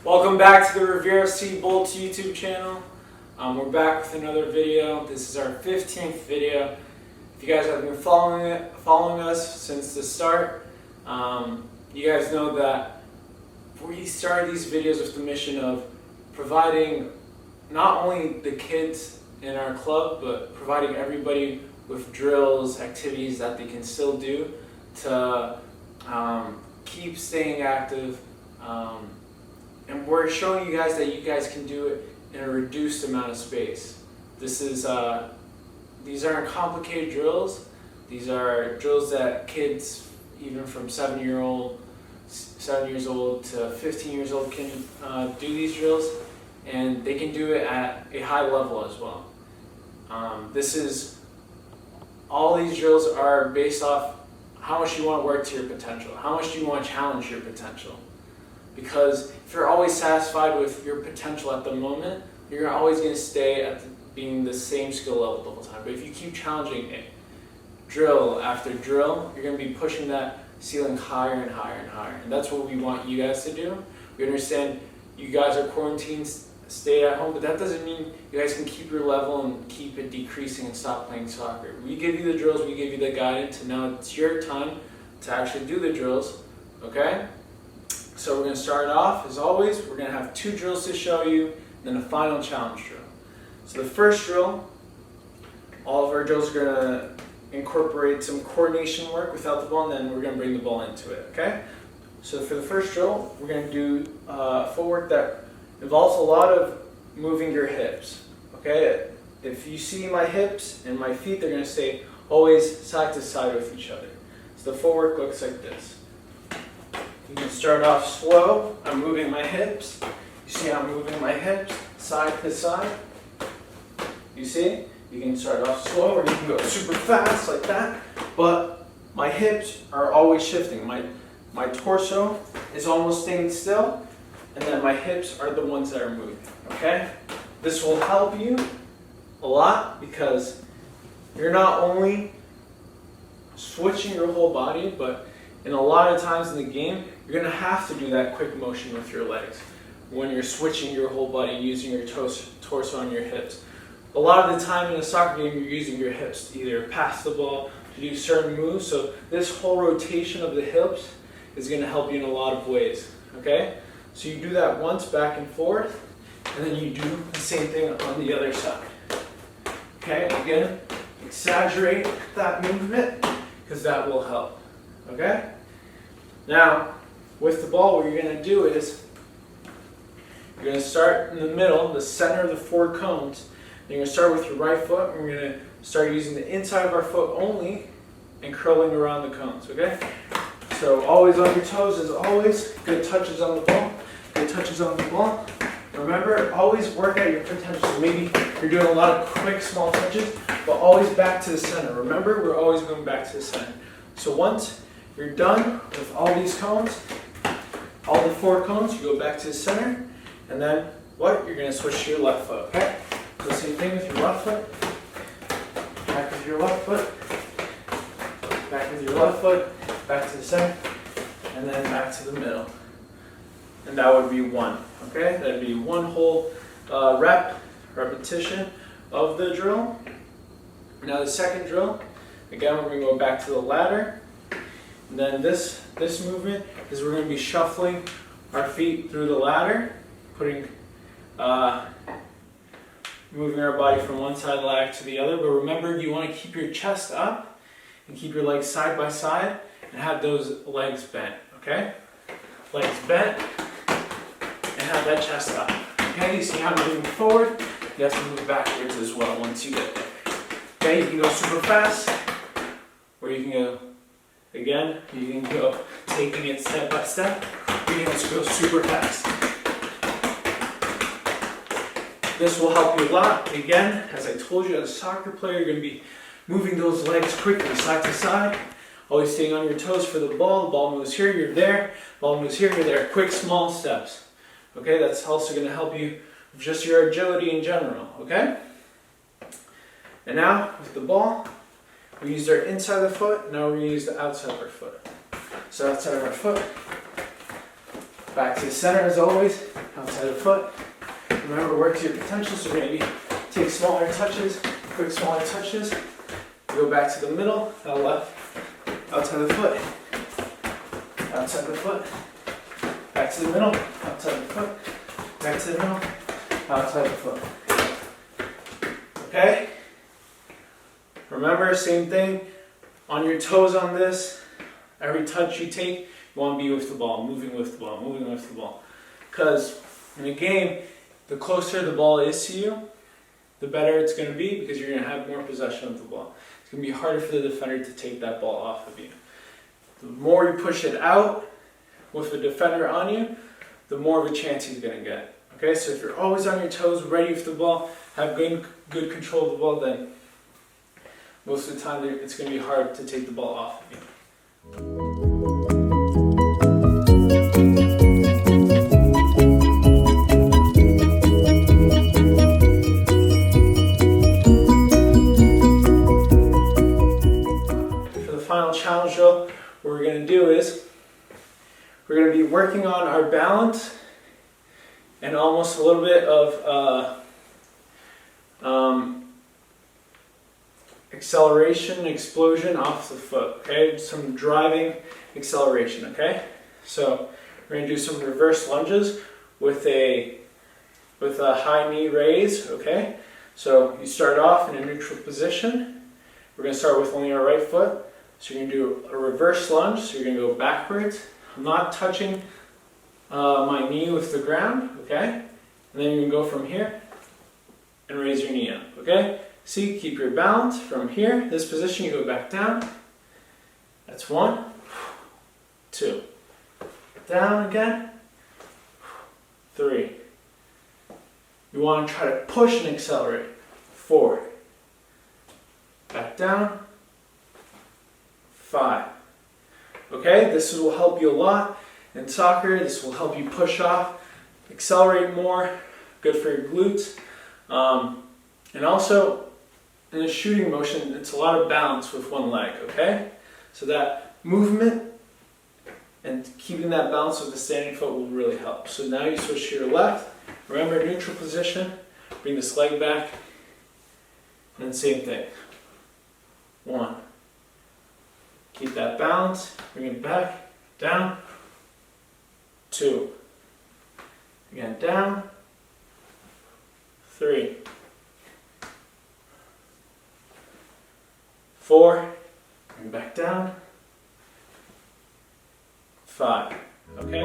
Welcome back to the Revere Bolt YouTube channel. We're back with another video. This is our 15th video. If you guys have been following us since the start, you guys know that we started these videos with the mission of providing not only the kids in our club, but providing everybody with drills, activities that they can still do to keep staying active. And we're showing you guys that you guys can do it in a reduced amount of space. These aren't complicated drills. These are drills that kids, even from 7 years old to 15 years old, can do these drills, and they can do it at a high level as well. All these drills are based off how much you want to work to your potential, how much do you want to challenge your potential. Because if you're always satisfied with your potential at the moment, you're always going to stay at being the same skill level the whole time. But if you keep challenging it, drill after drill, you're going to be pushing that ceiling higher and higher and higher. And that's what we want you guys to do. We understand you guys are quarantined, stay at home, but that doesn't mean you guys can keep your level and keep it decreasing and stop playing soccer. We give you the drills, we give you the guidance, and now it's your time to actually do the drills, okay? So we're going to start off, as always, we're going to have 2 drills to show you, and then a final challenge drill. So the first drill, all of our drills are going to incorporate some coordination work without the ball, and then we're going to bring the ball into it, okay? So for the first drill, we're going to do footwork that involves a lot of moving your hips, okay? If you see my hips and my feet, they're going to stay always side to side with each other. So the footwork looks like this. You can start off slow. I'm moving my hips. You see I'm moving my hips side to side. You see? You can start off slow or you can go super fast like that. But my hips are always shifting. My torso is almost staying still, and then my hips are the ones that are moving. Okay? This will help you a lot because you're not only switching your whole body, but in a lot of times in the game, you're going to have to do that quick motion with your legs when you're switching your whole body, using your torso and your hips. A lot of the time in a soccer game, you're using your hips to either pass the ball, to do certain moves. So this whole rotation of the hips is going to help you in a lot of ways. Okay? So you do that once back and forth, and then you do the same thing on the other side. Okay? Again, exaggerate that movement because that will help. Okay? Now, with the ball, what you're going to do is you're going to start in the middle, the center of the 4 cones. And you're going to start with your right foot, and we're going to start using the inside of our foot only and curling around the cones, okay? So always on your toes as always. Good touches on the ball. Good touches on the ball. Remember, always work at your potential. So maybe you're doing a lot of quick, small touches, but always back to the center. Remember, we're always going back to the center. So once you're done with all these cones, all the 4 cones, you go back to the center, and then what? You're going to switch to your left foot, okay? So same thing with your left foot, back with your left foot, back with your left foot, back to the center, and then back to the middle. And that would be 1, okay? That would be 1 whole repetition of the drill. Now the second drill, again, we're going to go back to the ladder. And then this movement is we're going to be shuffling our feet through the ladder, moving our body from one side of the ladder to the other. But remember, you want to keep your chest up and keep your legs side by side and have those legs bent, okay? Legs bent and have that chest up. Okay, you see how I'm moving forward? You have to move backwards as well once you get there. Okay, you can go super fast, or you can go, again, you can go taking it step by step, or you can just go super fast. This will help you a lot. Again, as I told you, as a soccer player, you're going to be moving those legs quickly, side to side, always staying on your toes for the ball. The ball moves here, you're there. The ball moves here, you're there. Quick, small steps. Okay, that's also going to help you with just your agility in general. Okay? And now, with the ball, we used our inside of the foot, now we're going to use the outside of our foot. So outside of our foot, back to the center as always, outside the foot. Remember, work to your potential, so maybe take smaller touches, quick smaller touches. Go back to the middle, left, outside the foot, outside the foot, back to the middle, outside the foot, back to the middle, outside the foot. Okay? Remember, same thing, on your toes on this. Every touch you take, you want to be with the ball, moving with the ball, moving with the ball. Because in a game, the closer the ball is to you, the better it's going to be, because you're going to have more possession of the ball. It's going to be harder for the defender to take that ball off of you. The more you push it out with the defender on you, the more of a chance he's going to get. Okay, so if you're always on your toes, ready with the ball, have good control of the ball, then most of the time it's going to be hard to take the ball off of you. For the final challenge drill, what we're going to do is we're going to be working on our balance and almost a little bit of acceleration, explosion off the foot, okay? Some driving acceleration, okay? So we're going to do some reverse lunges with a high knee raise, okay? So you start off in a neutral position. We're going to start with only our right foot. So you're going to do a reverse lunge, so you're going to go backwards. I'm not touching my knee with the ground, okay? And then you're going to go from here and raise your knee up, okay? See, keep your balance from here. This position, you go back down. That's 1, 2. Down again. 3. You want to try to push and accelerate. 4. Back down. 5. Okay, this will help you a lot in soccer. This will help you push off, accelerate more. Good for your glutes. And also, in a shooting motion, it's a lot of balance with one leg, okay? So that movement and keeping that balance with the standing foot will really help. So now you switch to your left. Remember, neutral position. Bring this leg back. And then same thing. 1. Keep that balance. Bring it back. Down. 2. Again, down. 3. 4, bring back down. 5, okay?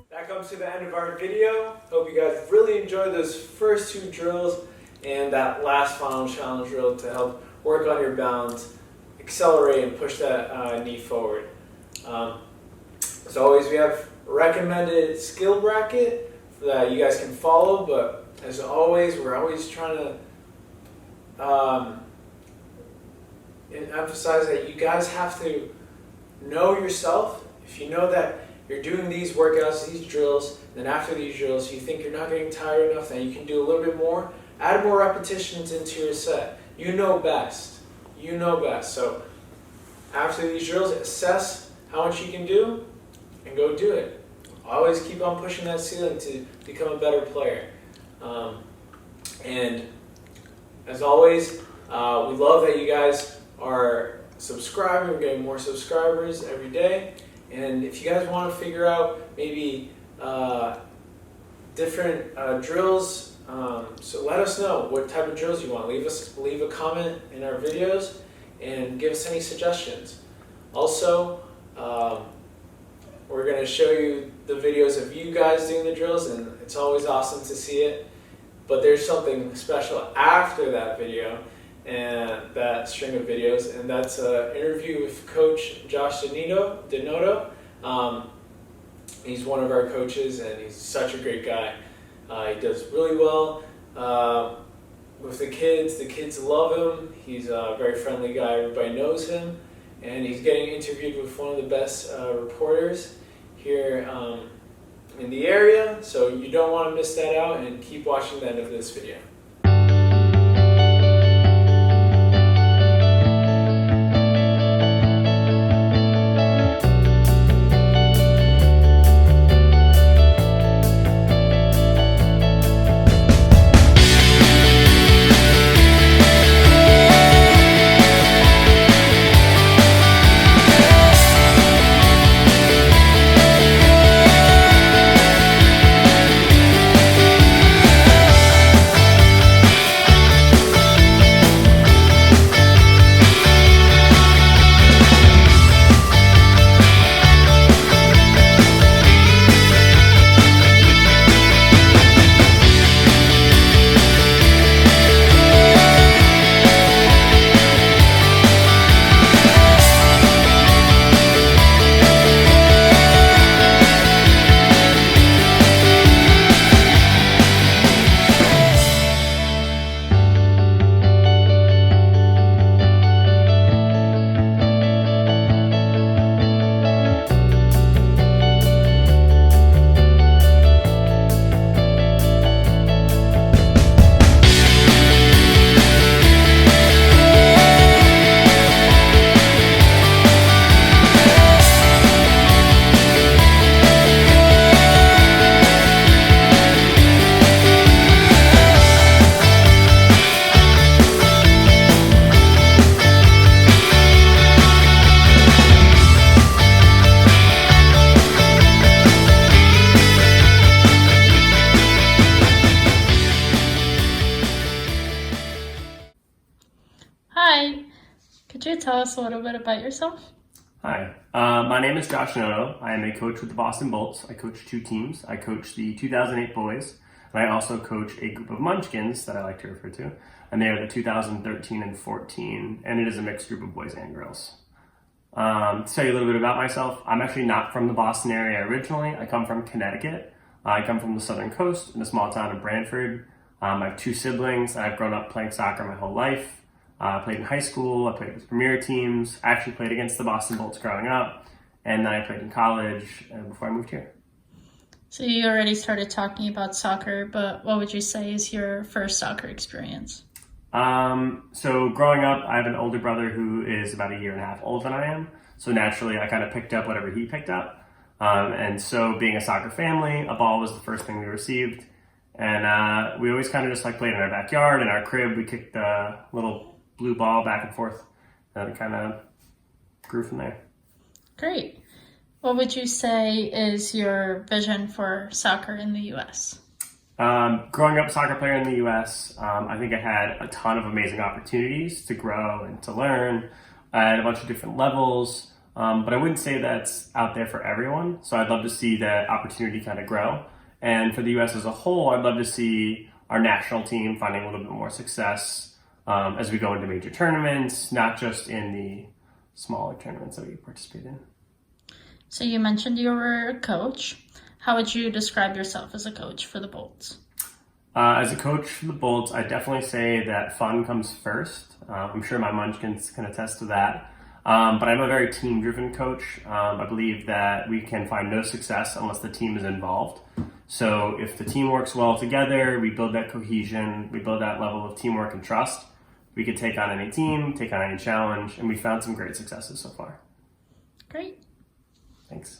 That comes to the end of our video. Hope you guys really enjoyed those first 2 drills and that last final challenge drill to help work on your balance, accelerate and push that knee forward. As always, we have a recommended skill bracket that you guys can follow, but as always, we're always trying to emphasize that you guys have to know yourself. If you know that you're doing these workouts, these drills, then after these drills you think you're not getting tired enough, then you can do a little bit more, add more repetitions into your set. You know best. You know best. So after these drills, assess how much you can do and go do it. Always keep on pushing that ceiling to become a better player. And as always, we love that you guys are subscribing. We're getting more subscribers every day. And if you guys want to figure out maybe different drills, so let us know what type of drills you want. Leave a comment in our videos and give us any suggestions. Also, we're going to show you the videos of you guys doing the drills, and it's always awesome to see it. But there's something special after that video and that string of videos, and that's an interview with Coach Josh Denoto. He's one of our coaches, and he's such a great guy. He does really well with the kids. The kids love him. He's a very friendly guy. Everybody knows him. And he's getting interviewed with one of the best reporters here in the area. So you don't want to miss that out, and keep watching the end of this video. Hi. Could you tell us a little bit about yourself? Hi, my name is Josh Noto. I am a coach with the Boston Bolts. I coach two teams. I coach the 2008 boys, and I also coach a group of Munchkins that I like to refer to, and they are the 2013 and 14, and it is a mixed group of boys and girls. To tell you a little bit about myself, I'm actually not from the Boston area originally. I come from Connecticut. I come from the southern coast in a small town of Brantford. I have two siblings. I've grown up playing soccer my whole life. I played in high school, I played with Revere teams, I actually played against the Boston Bolts growing up, and then I played in college before I moved here. So you already started talking about soccer, but what would you say is your first soccer experience? So growing up, I have an older brother who is about a year and a half older than I am, so naturally I kind of picked up whatever he picked up. And so being a soccer family, a ball was the first thing we received, and we always kind of just like played in our backyard, in our crib. We kicked the little blue ball back and forth, and it kind of grew from there. Great. What would you say is your vision for soccer in the U.S.? Growing up soccer player in the U.S., I think I had a ton of amazing opportunities to grow and to learn at a bunch of different levels, but I wouldn't say that's out there for everyone. So I'd love to see that opportunity kind of grow. And for the U.S. as a whole, I'd love to see our national team finding a little bit more success as we go into major tournaments, not just in the smaller tournaments that we participate in. So you mentioned you were a coach. How would you describe yourself as a coach for the Bolts? As a coach for the Bolts, I definitely say that fun comes first. I'm sure my Munchkins can attest to that. But I'm a very team-driven coach. I believe that we can find no success unless the team is involved. So if the team works well together, we build that cohesion, we build that level of teamwork and trust, we could take on any team, take on any challenge, and we found some great successes so far. Great. Thanks.